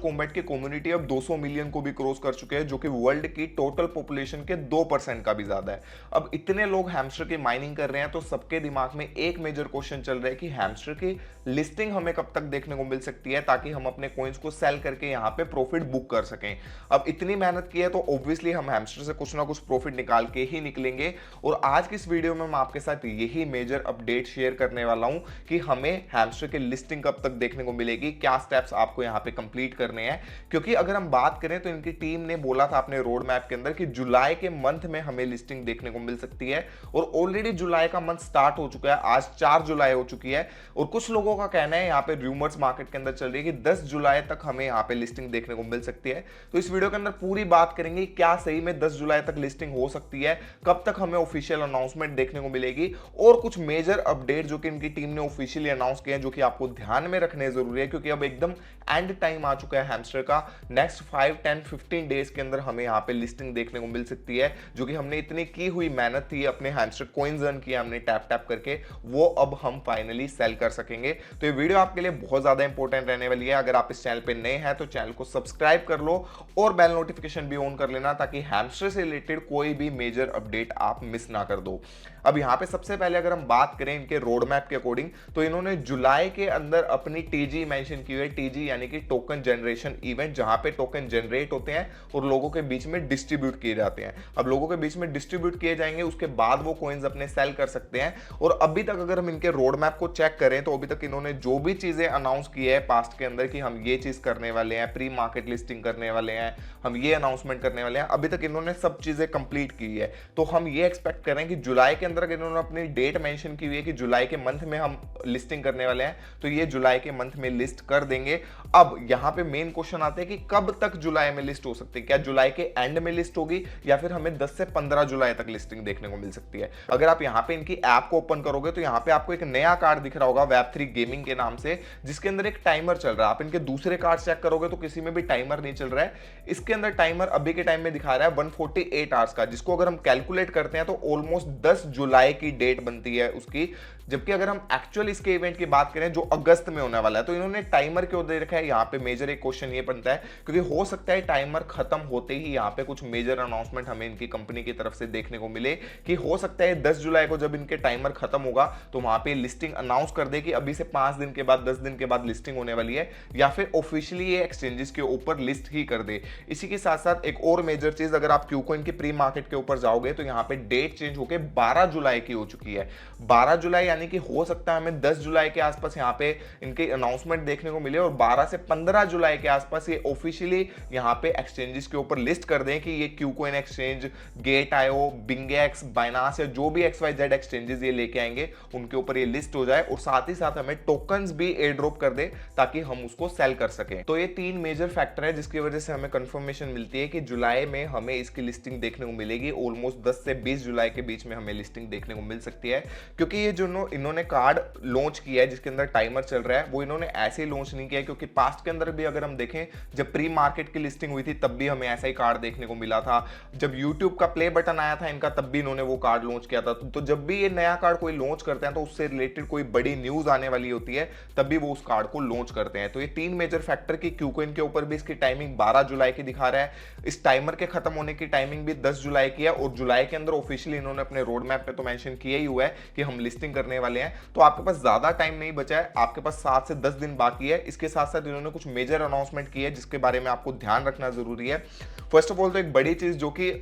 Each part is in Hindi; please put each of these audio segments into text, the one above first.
कॉम्बैट की कम्युनिटी अब 200 मिलियन को भी क्रॉस कर चुके हैं, जो कि वर्ल्ड की टोटल पॉपुलेशन के 2% का भी ज्यादा है। अब इतने लोग हैमस्टर की माइनिंग कर रहे हैं तो सबके दिमाग में एक मेजर क्वेश्चन चल रहा है कि हैमस्टर की लिस्टिंग हमें कब तक देखने को मिल सकती है, ताकि हम अपने कॉइन्स को सेल करके यहाँ पे प्रॉफिट बुक कर सकें। अब इतनी मेहनत की है तो ऑब्वियसली हम हैमस्टर से कुछ ना कुछ प्रॉफिट निकाल के ही निकलेंगे। और आज की इस वीडियो में मैं आपके साथ यही मेजर अपडेट शेयर करने वाला हूं कि हमें हैमस्टर की लिस्टिंग कब तक देखने को मिलेगी, क्या स्टेप्स आपको यहाँ पे कंप्लीट करने हैं। क्योंकि अगर हम बात करें तो इनकी टीम ने बोला था अपने रोड मैप के अंदर कि जुलाई के मंथ में हमें लिस्टिंग देखने को मिल सकती है, और ऑलरेडी जुलाई का मंथ स्टार्ट हो चुका है। आज 4 जुलाई हो चुकी है और कुछ लोगों का कहना है, यहाँ पे रूमर्स मार्केट के अंदर चल रही है कि 10 जुलाई तक हमें यहाँ पे लिस्टिंग देखने को मिल सकती है। तो इस वीडियो के अंदर पूरी बात करेंगे क्या सही में 10 जुलाई तक लिस्टिंग हो सकती है, कब तक हमें ऑफिशियल अनाउंसमेंट देखने को मिलेगी, और कुछ मेजर अपडेट जो कि इनकी टीम ने ऑफिशियली अनाउंस किए हैं जो कि आपको ध्यान में रखने जरूरी है, क्योंकि अब एकदम एंड टाइम आ चुका है हैमस्टर का। नेक्स्ट 5, 10, 15 डेज के अंदर हमें यहाँ पे लिस्टिंग देखने को मिल सकती है, जो कि हमने इतनी की हुई मेहनत थी, अपने हैमस्टर कॉइन्स अर्न किया हमने टैप टैप करके, वो अब हम फाइनली सेल कर सकेंगे। तो ये वीडियो आपके लिए बहुत ज्यादा इंपॉर्टेंट रहने वाली है। अगर आप इस चैनल पे नए हैं तो चैनल को सब्सक्राइब कर लो और बेल नोटिफिकेशन भी ऑन कर लेना, ताकि हैमस्टर से रिलेटेड कोई भी मेजर अपडेट आप मिस ना कर दो। अब यहाँ पे सबसे पहले अगर हम बात करें इनके रोड मैप के अकॉर्डिंग, तो इन्होंने जुलाई के अंदर अपनी टीजी मेंशन की हुई है। टीजी यानी कि टोकन जनरेशन इवेंट, जहां पे टोकन जनरेट होते हैं और लोगों के बीच में डिस्ट्रीब्यूट किए जाते हैं। अब लोगों के बीच में डिस्ट्रीब्यूट किए जाएंगे, उसके बाद वो कॉइन्स अपने सेल कर सकते हैं। और अभी तक अगर हम इनके रोड मैप को चेक करें तो अभी तक इन्होंने जो भी चीजें अनाउंस की है पास्ट के अंदर कि हम ये चीज करने वाले हैं, प्री मार्केट लिस्टिंग करने वाले हैं, हम ये अनाउंसमेंट करने वाले हैं, अभी तक इन्होंने सब चीजें कंप्लीट की है। तो हम ये एक्सपेक्ट करें कि जुलाई के अंदर इन्होंने अपनी डेट मेंशन की हुई है कि जुलाई के मंथ में हम लिस्टिंग करने वाले हैं, तो ये जुलाई के मंथ में लिस्ट कर देंगे। अब यहां पे मेन क्वेश्चन आते हैं कि कब तक जुलाई में लिस्ट हो सकती है, क्या जुलाई के एंड में लिस्ट होगी या फिर हमें 10 से 15 जुलाई तक लिस्टिंग देखने को मिल सकती है। अगर आप यहां पे इनकी ऐप को ओपन करोगे तो यहां पे आपको एक नया कार्ड दिख रहा होगा Web3 गेमिंग के नाम से, जिसके अंदर एक टाइमर चल रहा है। आप इनके दूसरे कार्ड चेक करोगे तो किसी में भी टाइमर नहीं चल रहा है। इसके अंदर टाइमर अभी के टाइम में दिखा रहा है 148 आवर्स का, जिसको अगर हम कैलकुलेट करते हैं तो ऑलमोस्ट 10 जुलाई की डेट बनती है उसकी। जबकि अगर हम एक्चुअल इसके इवेंट की बात करें जो अगस्त में होने वाला है, तो इन्होंने टाइमर क्यों दे रखा है यहाँ पे, मेजर एक क्वेश्चन ये बनता है, क्योंकि हो सकता है टाइमर खत्म होते ही यहाँ पे कुछ मेजर अनाउंसमेंट हमें इनकी कंपनी की तरफ से देखने को मिले, कि हो सकता है 10 जुलाई को जब इनके टाइमर खत्म होगा तो वहां पे लिस्टिंग अनाउंस कर दे कि अभी से 5 दिन के बाद 10 दिन के बाद लिस्टिंग होने वाली है, या फिर ऑफिशियली ये एक्सचेंजेस के ऊपर लिस्ट ही कर दे। इसी के साथ साथ एक और मेजर चीज, अगर आप क्यूकॉइन की प्री मार्केट के ऊपर जाओगे तो यहाँ पे डेट चेंज होकर 12 जुलाई की हो चुकी है। 12 जुलाई यानी कि हो सकता है हमें 10 जुलाई के आसपास यहाँ पे इनके अनाउंसमेंट देखने को मिले, और 12 से 15 जुलाई के आसपास ये ऑफिशियली यहाँ पे एक्सचेंजेस के ऊपर लिस्ट कर दें कि ये क्यूकॉइन एक्सचेंज, गेट.io, बिंगेक्स, बाइनांस या जो भी XYZ एक्सचेंजेस ये लेके आएंगे उनके ऊपर ये लिस्ट हो जाए, और साथ ही साथ हमें टोकन्स भी एयर ड्रॉप कर दे ताकि हम उसको सेल कर सकें। तो ये 3 मेजर फैक्टर है जिसकी वजह से हमें कंफर्मेशन मिलती है कि जुलाई में हमें इसकी लिस्टिंग देखने को मिलेगी। ऑलमोस्ट 10 से 20 जुलाई के बीच में हमें लिस्टिंग देखने को मिल सकती है, क्योंकि ये जो इन्होंने कार्ड लॉन्च किया है जिसके अंदर टाइमर चल रहा है, वो इन्होंने ऐसे ही लॉन्च नहीं किया है, क्योंकि पास्ट के अंदर भी अगर हम देखें जब प्री मार्केट की लिस्टिंग हुई थी तब भी हमें ऐसा ही कार्ड देखने को मिला था। जब YouTube का प्ले बटन आया था इनका तब भी इन्होंने वो कार्ड लॉन्च किया था। तो जब भी ये नया कार्ड कोई लॉन्च करते हैं तो उससे रिलेटेड कोई बड़ी न्यूज आने वाली होती है तब भी वो उस कार्ड को लॉन्च करते हैं। तो ये 3 मेजर फैक्टर की क्यूकॉइन के ऊपर भी इसकी टाइमिंग 12 जुलाई की दिखा रहा है, इस टाइमर के खत्म होने की टाइमिंग भी 10 जुलाई की है, और जुलाई के अंदर ऑफिशियली इन्होंने अपने रोड मैप पे तो मेंशन किया ही हुआ है कि हम लिस्टिंग करने वाले हैं। तो आपके पास ज्यादा टाइम नहीं बचा है, आपके पास 7 से 10 दिन बाकी है। इसके साथ साथ इन्होंने कुछ मेजर अनाउंसमेंट की है जिसके बारे में आपको ध्यान रखना जरूरी है। फर्स्ट ऑफ ऑल तो एक बड़ी चीज जो कि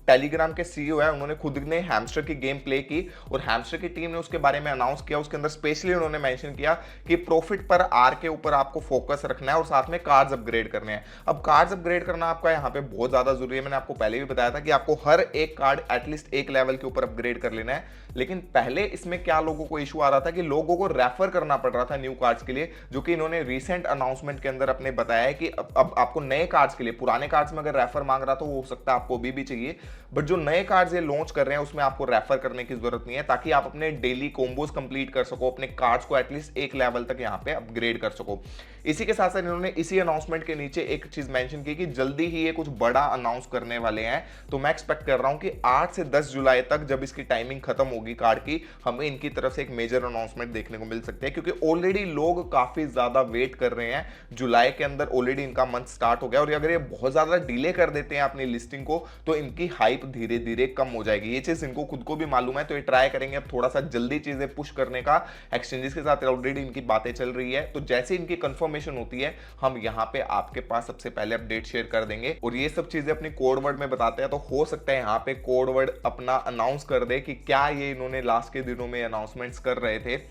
टेलीग्राम के सीईओ है, उन्होंने खुद ने हैमस्टर की गेम प्ले की और हैमस्टर की टीम ने उसके बारे में अनाउंस किया। उसके अंदर स्पेशली उन्होंने मेंशन किया कि प्रॉफिट पर आर के ऊपर आपको फोकस रखना है और साथ में कार्ड्स अपग्रेड करने हैं। अब कार्ड्स अपग्रेड करना आपका यहाँ पे बहुत ज्यादा जरूरी है। मैंने आपको पहले भी बताया था कि आपको हर एक कार्ड एटलीस्ट एक लेवल के ऊपर अपग्रेड कर लेना है, लेकिन पहले इसमें क्या लोगों को इशू आ रहा था कि लोगों को रेफर करना पड़ रहा था न्यू कार्ड्स के लिए, जो कि इन्होंने रिसेंट अनाउंसमेंट के अंदर अपने बताया है कि अब आपको नए कार्ड्स के लिए, पुराने कार्ड्स में अगर रेफर रेफर मांग रहा था वो हो सकता है आपको अभी भी चाहिए, बट जो नए कार्ड्स ये लॉन्च कर रहे हैं उसमें आपको रेफर करने की जरूरत नहीं है, ताकि आप अपने डेली कॉम्बोज कंप्लीट कर सको, अपने कार्ड्स को एटलीस्ट एक लेवल तक यहाँ पे अपग्रेड कर सको। इसी के साथ साथ इन्होंने इसी अनाउंसमेंट के नीचे एक चीज मेंशन की कि जल्दी ही ये कुछ बड़ा अनाउंस करने वाले हैं। तो मैं एक्सपेक्ट कर रहा हूं कि 8 से 10 जुलाई तक जब इसकी टाइमिंग खत्म होगी कार्ड की, हमें इनकी तरफ से एक मेजर अनाउंसमेंट देखने को मिल सकते हैं, क्योंकि ऑलरेडी लोग काफी ज्यादा वेट कर रहे हैं। जुलाई के अंदर ऑलरेडी इनका मंथ स्टार्ट हो गया और अगर ये बहुत ज्यादा डिले कर देते हैं अपनी लिस्टिंग को तो इनकी हाइप धीरे धीरे कम हो जाएगी। ये चीज इनको खुद को भी मालूम है, तो ये ट्राई करेंगे अब थोड़ा सा जल्दी चीजें पुश करने का। एक्सचेंजेस के साथ ऑलरेडी इनकी बातें चल रही है, तो जैसे इनकी कंफर्मेशन होती है हम यहाँ पे आपके पास सबसे पहले अपडेट शेयर कर देंगे। और ये सब चीजें अपनी कोड वर्ड में बताते हैं, तो हो सकता है यहाँ पे कोड वर्ड अपना अनाउंस कर दे कि क्या ये इन्होंने लास्ट के दिनों में अनाउंसमेंट्स कर रहे थे।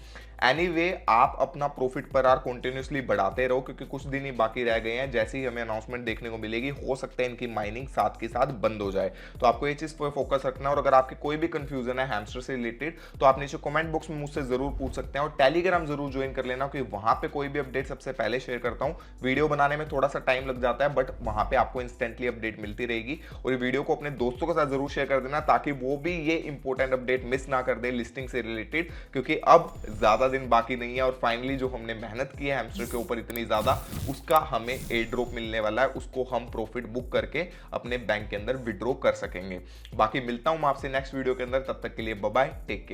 एनीवे आप अपना प्रॉफिट पर आवर कंटिन्यूसली बढ़ाते रहो, क्योंकि कुछ दिन ही बाकी रह गए हैं। जैसे ही हमें अनाउंसमेंट देखने को मिलेगी हो सकता है इनकी माइनिंग साथ के साथ बंद हो जाए, तो आपको ये चीज पर फोकस रखना है। और अगर आपकी कोई भी कंफ्यूजन है हैमस्टर से रिलेटेड तो आप नीचे कमेंट बॉक्स में मुझसे जरूर पूछ सकते हैं, और टेलीग्राम जरूर ज्वाइन कर लेना, क्योंकि वहां पे कोई भी अपडेट सबसे पहले शेयर करता हूं। वीडियो बनाने में थोड़ा सा टाइम लग जाता है, बट वहां पे आपको इंस्टेंटली अपडेट मिलती रहेगी। और ये वीडियो को अपने दोस्तों के साथ जरूर शेयर कर देना, ताकि वो भी ये इंपॉर्टेंट अपडेट मिस ना कर दे लिस्टिंग से रिलेटेड, क्योंकि अब ज्यादा दिन बाकी नहीं है और फाइनली जो हमने मेहनत की है हैमस्टर के ऊपर इतनी ज्यादा, उसका हमें एयर ड्रॉप मिलने वाला है। उसको हम प्रॉफिट बुक करके अपने बैंक के अंदर विड्रॉ कर सकेंगे। बाकी मिलता हूं मैं आपसे नेक्स्ट वीडियो के अंदर, तब तक के लिए बाय बाय, टेक केयर।